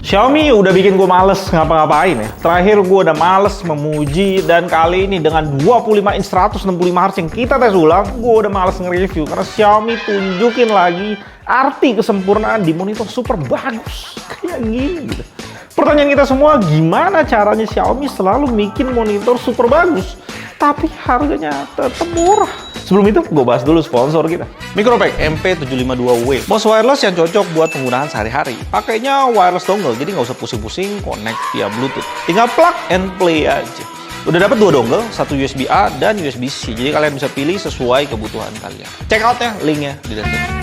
Xiaomi udah bikin gue males ngapa-ngapain ya. Terakhir gue udah males memuji, dan kali ini dengan 25 inch 165 Hz yang kita tes ulang, gue udah males nge-review karena Xiaomi tunjukin lagi arti kesempurnaan di monitor super bagus kayak gini gitu. Pertanyaan kita semua, gimana caranya Xiaomi selalu bikin monitor super bagus tapi harganya tetap murah? Sebelum itu, gue bahas dulu sponsor kita. Micropack MP752W. Mouse wireless yang cocok buat penggunaan sehari-hari. Pakainya wireless dongle, jadi nggak usah pusing-pusing connect via Bluetooth. Tinggal plug and play aja. Udah dapat 2 dongle, satu USB A dan USB C. Jadi kalian bisa pilih sesuai kebutuhan kalian. Check out ya, linknya di deskripsi.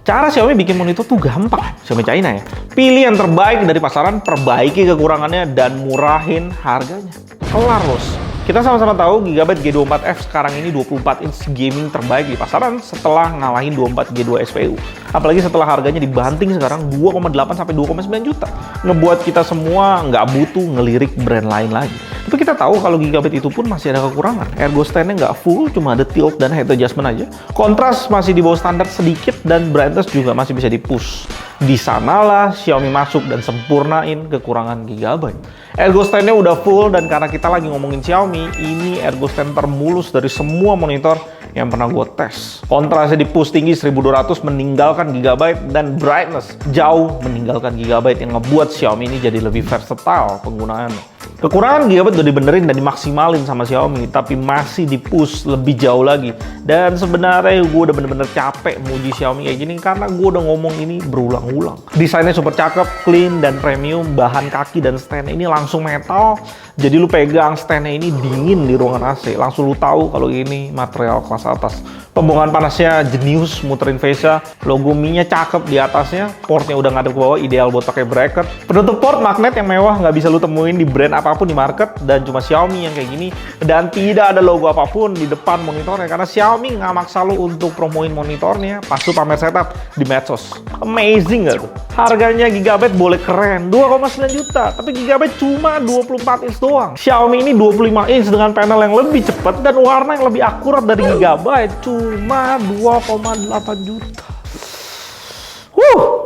Cara Xiaomi bikin monitor tuh gampang. Xiaomi China ya. Pilih yang terbaik dari pasaran, perbaiki kekurangannya, dan murahin harganya. Kelar, bos. Kita sama-sama tahu Gigabyte G24F sekarang ini 24 inch gaming terbaik di pasaran setelah ngalahin 24 G2 SPU. Apalagi setelah harganya dibanting sekarang 2,8 sampai 2,9 juta. Ngebuat kita semua nggak butuh ngelirik brand lain lagi. Tapi kita tahu kalau Gigabyte itu pun masih ada kekurangan. Ergo stand-nya nggak full, cuma ada tilt dan head adjustment aja. Kontras masih di bawah standar sedikit, dan brightness juga masih bisa di-push. Di sanalah Xiaomi masuk dan sempurnain kekurangan Gigabyte. Ergo stand-nya udah full, dan karena kita lagi ngomongin Xiaomi, ini ergo stand termulus dari semua monitor yang pernah gue tes. Kontrasnya di push tinggi 1200 meninggalkan Gigabyte, dan brightness jauh meninggalkan Gigabyte yang ngebuat Xiaomi ini jadi lebih versatile penggunaannya. Kekurangan Gigabyte udah dibenerin dan dimaksimalin sama Xiaomi, tapi masih di push lebih jauh lagi. Dan sebenarnya gue udah bener-bener capek muji Xiaomi kayak gini karena gue udah ngomong ini berulang-ulang. Desainnya super cakep, clean dan premium, bahan kaki dan stand ini langsung metal. Jadi lu pegang stand ini dingin di ruangan AC, langsung lu tahu kalau ini material kelas atas. Pembuangan panasnya jenius, muterin face-nya, logo Mi-nya cakep di atasnya, portnya udah ngadep ke bawah, ideal buat pakai bracket. Penutup port magnet yang mewah nggak bisa lu temuin di brand apapun di market, dan cuma Xiaomi yang kayak gini. Dan tidak ada logo apapun di depan monitornya, karena Xiaomi nggak maksa lu untuk promoin monitornya pas lu pamer setup di medsos. Amazing nggak tuh? Harganya Gigabyte boleh keren, 2,9 juta, tapi Gigabyte cuma 24 inch doang. Xiaomi ini 25 inch dengan panel yang lebih cepat dan warna yang lebih akurat dari Gigabyte, cuma 2,8 juta.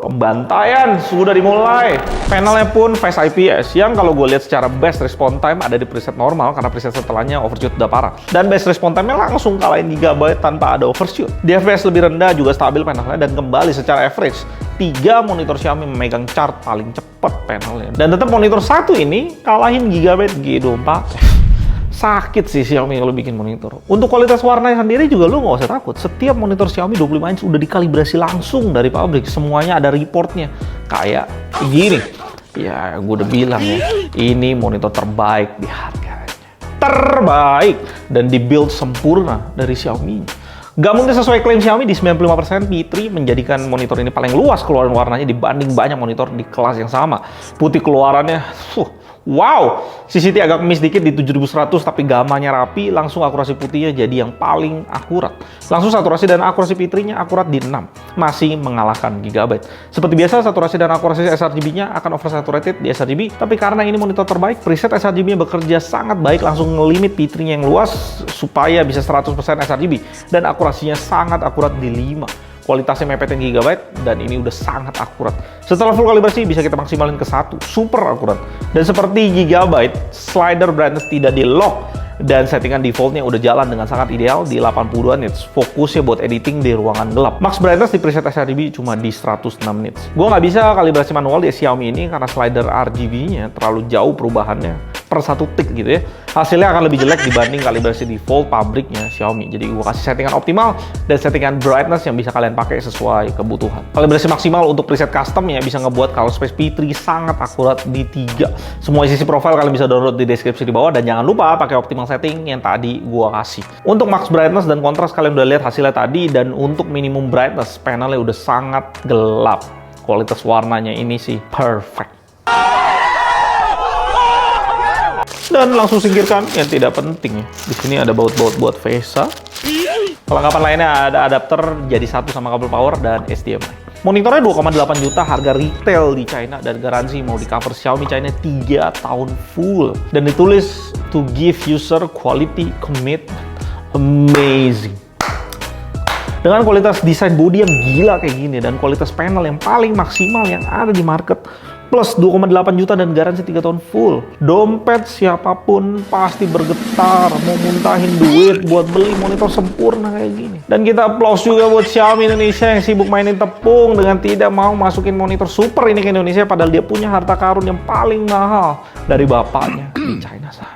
Pembantaian sudah dimulai. Panelnya pun Face IPS yang kalau gue lihat secara best response time ada di preset normal, karena preset setelahnya overshoot udah parah. Dan best response time-nya langsung kalahin Gigabyte tanpa ada overshoot. Di FPS lebih rendah juga stabil panelnya, dan kembali secara average 3 monitor Xiaomi memegang chart paling cepat panelnya. Dan tetap monitor satu ini kalahin Gigabyte G24. Sakit sih Xiaomi kalau bikin monitor. Untuk kualitas warnanya sendiri juga lu nggak usah takut. Setiap monitor Xiaomi 25 inch udah dikalibrasi langsung dari pabrik. Semuanya ada reportnya. Kayak gini. Ya, gue udah bilang ya. Ini monitor terbaik di harganya. Terbaik. Dan dibuild sempurna dari Xiaomi. Gak mungkin sesuai klaim Xiaomi di 95% P3 menjadikan monitor ini paling luas keluaran warnanya dibanding banyak monitor di kelas yang sama. Putih keluarannya, wow, CCT agak miss dikit di 7100, tapi gamanya rapi, langsung akurasi putihnya jadi yang paling akurat. Langsung saturasi dan akurasi P3-nya akurat di 6, masih mengalahkan Gigabyte. Seperti biasa, saturasi dan akurasi sRGB-nya akan oversaturated di sRGB, tapi karena ini monitor terbaik, preset sRGB-nya bekerja sangat baik, langsung ngelimit P3-nya yang luas supaya bisa 100% sRGB, dan akurasinya sangat akurat di 5. Kualitasnya mepetin Gigabyte, dan ini udah sangat akurat. Setelah full kalibrasi bisa kita maksimalin ke 1, super akurat. Dan seperti Gigabyte, slider brightness tidak di lock, dan settingan defaultnya udah jalan dengan sangat ideal di 82 nits. Fokusnya buat editing di ruangan gelap. Max brightness di preset sRGB cuma di 106 nits. Gue nggak bisa kalibrasi manual di Xiaomi ini karena slider RGB-nya terlalu jauh perubahannya per 1 tick gitu ya. Hasilnya akan lebih jelek dibanding kalibrasi default pabriknya Xiaomi. Jadi gue kasih settingan optimal dan settingan brightness yang bisa kalian pakai sesuai kebutuhan. Kalibrasi maksimal untuk preset custom ya bisa ngebuat color space P3 sangat akurat di 3. Semua sisi profile kalian bisa download di deskripsi di bawah, dan jangan lupa pakai optimal setting yang tadi gue kasih. Untuk max brightness dan kontras kalian udah lihat hasilnya tadi, dan untuk minimum brightness panelnya udah sangat gelap. Kualitas warnanya ini sih perfect. Dan langsung singkirkan yang tidak penting ya. Di sini ada baut-baut buat VESA. Kelengkapan lainnya ada adapter jadi satu sama kabel power dan HDMI. Monitornya 2,8 juta harga retail di China, dan garansi mau di cover Xiaomi China 3 tahun full. Dan ditulis to give user quality commitment. Amazing. Dengan kualitas desain bodi yang gila kayak gini dan kualitas panel yang paling maksimal yang ada di market, plus 2,8 juta dan garansi 3 tahun full, dompet siapapun pasti bergetar mau muntahin duit buat beli monitor sempurna kayak gini. Dan kita applause juga buat Xiaomi Indonesia yang sibuk mainin tepung dengan tidak mau masukin monitor super ini ke Indonesia, padahal dia punya harta karun yang paling mahal dari bapaknya di China sana.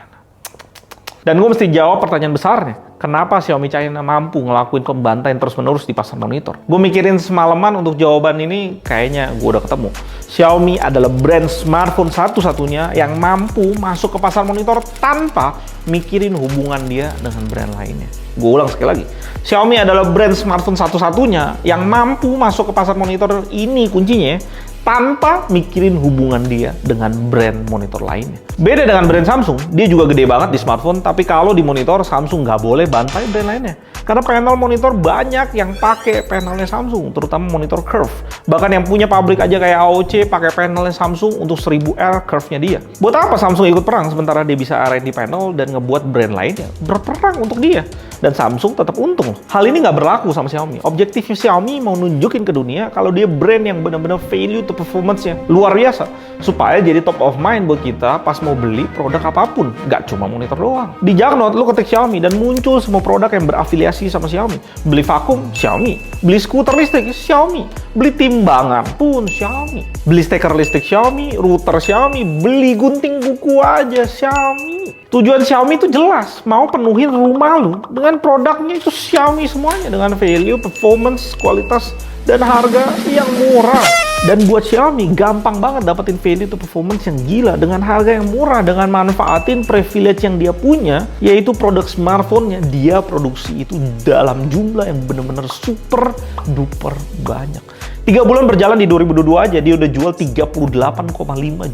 Dan gue mesti jawab pertanyaan besarnya, kenapa Xiaomi China mampu ngelakuin pembantaian terus-menerus di pasar monitor? Gue mikirin semalaman untuk jawaban ini, kayaknya gue udah ketemu. Xiaomi adalah brand smartphone satu-satunya yang mampu masuk ke pasar monitor tanpa mikirin hubungan dia dengan brand lainnya. Gue ulang sekali lagi, Xiaomi adalah brand smartphone satu-satunya yang mampu masuk ke pasar monitor, ini kuncinya, tanpa mikirin hubungan dia dengan brand monitor lainnya. Beda dengan brand Samsung, dia juga gede banget di smartphone, tapi kalau di monitor Samsung nggak boleh bantai brand lainnya. Karena panel monitor banyak yang pakai panelnya Samsung, terutama monitor curve. Bahkan yang punya pabrik aja kayak AOC pakai panelnya Samsung untuk 1000R curve-nya dia. Buat apa Samsung ikut perang sementara dia bisa R&D panel dan ngebuat brand lainnya berperang untuk dia? Dan Samsung tetap untung. Hal ini nggak berlaku sama Xiaomi. Objektif Xiaomi mau nunjukin ke dunia kalau dia brand yang benar-benar value to performance-nya luar biasa. Supaya jadi top of mind buat kita pas mau beli produk apapun. Nggak cuma monitor doang. Di Jarnot, lu ketik Xiaomi dan muncul semua produk yang berafiliasi sama Xiaomi. Beli vakum, Xiaomi. Beli skuter listrik, Xiaomi. Beli timbangan pun Xiaomi. Beli steker listrik Xiaomi, router Xiaomi. Beli gunting kuku aja Xiaomi. Tujuan Xiaomi itu jelas, mau penuhin rumah lu dengan produknya itu Xiaomi semuanya, dengan value, performance, kualitas, dan harga yang murah. Dan buat Xiaomi gampang banget dapetin value to performance yang gila dengan harga yang murah, dengan manfaatin privilege yang dia punya, yaitu produk smartphone-nya dia produksi itu dalam jumlah yang bener-bener super duper banyak. 3 bulan berjalan di 2022 aja dia udah jual 38,5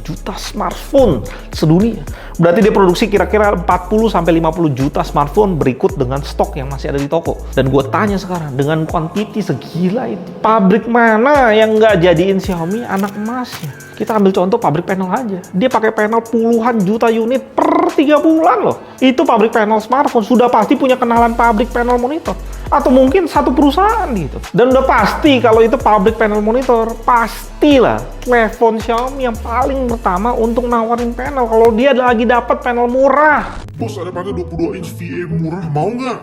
juta smartphone sedunia. Berarti dia produksi kira-kira 40-50 juta smartphone berikut dengan stok yang masih ada di toko. Dan gue tanya sekarang, dengan kuantiti segila itu, pabrik mana yang nggak jadiin Xiaomi anak emasnya? Kita ambil contoh pabrik panel aja. Dia pakai panel puluhan juta unit per 3 bulan loh. Itu pabrik panel smartphone, sudah pasti punya kenalan pabrik panel monitor. Atau mungkin satu perusahaan gitu. Dan udah pasti kalau itu pabrik panel monitor, pastilah telepon Xiaomi yang paling pertama untuk nawarin panel kalau dia lagi dapat panel murah. Bos, ada panel 22 inch VA murah, mau nggak?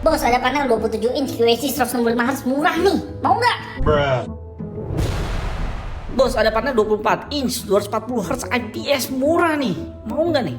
Bos, ada panel 27 inch QHD 165 Hz murah nih, mau nggak? Bos, ada panel 24 inch 240 Hz IPS murah nih, mau nggak nih?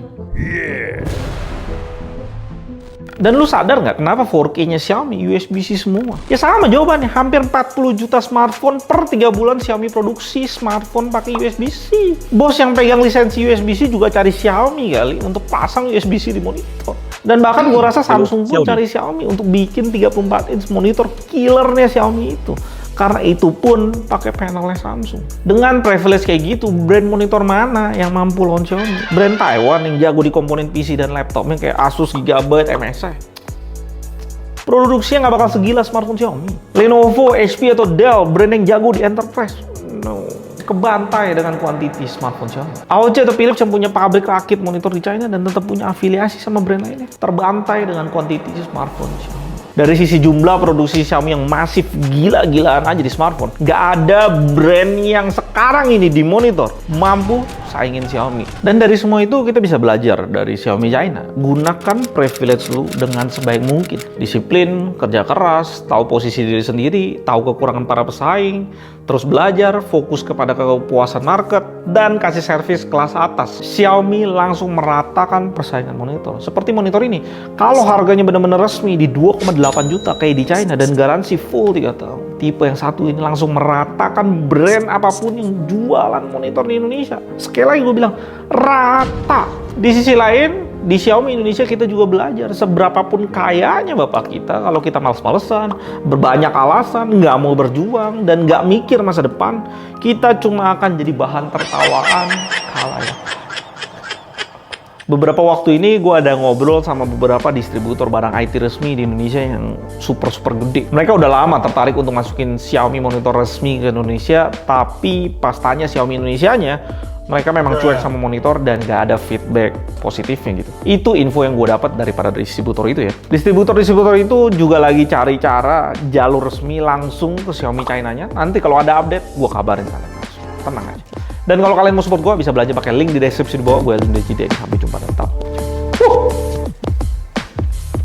Dan lu sadar nggak kenapa 4K-nya Xiaomi USB-C semua? Ya sama jawabannya, hampir 40 juta smartphone per 3 bulan Xiaomi produksi smartphone pakai USB-C. Bos yang pegang lisensi USB-C juga cari Xiaomi kali untuk pasang USB-C di monitor. Dan bahkan gue rasa Samsung pun cari Xiaomi untuk bikin 34 inch monitor killernya Xiaomi itu. Karena itu pun pakai panelnya Samsung. Dengan privilege kayak gitu, brand monitor mana yang mampu lawan Xiaomi? Brand Taiwan yang jago di komponen PC dan laptopnya kayak Asus, Gigabyte, MSI. Produksinya nggak bakal segila smartphone Xiaomi. Lenovo, HP, atau Dell, brand yang jago di enterprise. No. Kebantai dengan kuantiti smartphone Xiaomi. AOC atau Philips yang punya pabrik rakit monitor di China dan tetap punya afiliasi sama brand lainnya, terbantai dengan kuantiti smartphone Xiaomi. Dari sisi jumlah produksi Xiaomi yang masif gila-gilaan aja di smartphone, nggak ada brand yang sekarang ini di monitor mampu saingin Xiaomi. Dan dari semua itu kita bisa belajar dari Xiaomi China. Gunakan privilege lu dengan sebaik mungkin. Disiplin, kerja keras, tahu posisi diri sendiri, tahu kekurangan para pesaing, terus belajar, fokus kepada kepuasan market, dan kasih servis kelas atas. Xiaomi langsung meratakan persaingan monitor. Seperti monitor ini, kalau harganya benar-benar resmi di 2,8 juta kayak di China dan garansi full 3 tahun. Tipe yang satu ini langsung meratakan brand apapun yang jualan monitor di Indonesia. Sekali lagi gue bilang, rata. Di sisi lain, di Xiaomi Indonesia kita juga belajar seberapapun kayanya bapak kita, kalau kita males-malesan, berbanyak alasan, nggak mau berjuang, dan nggak mikir masa depan, kita cuma akan jadi bahan tertawaan khalayak. Beberapa waktu ini gue ada ngobrol sama beberapa distributor barang IT resmi di Indonesia yang super gede. Mereka udah lama tertarik untuk masukin Xiaomi monitor resmi ke Indonesia, tapi pas tanya Xiaomi Indonesianya, Mereka memang cuek sama monitor dan nggak ada feedback positifnya gitu. Itu info yang gue dapat dari para distributor itu ya. Distributor itu juga lagi cari cara jalur resmi langsung ke Xiaomi China-nya. Nanti kalau ada update, gue kabarin kalian langsung. Tenang aja. Dan kalau kalian mau support gue, bisa belanja pakai link di deskripsi di bawah. Gue link di GTX. Sampai jumpa dan tetap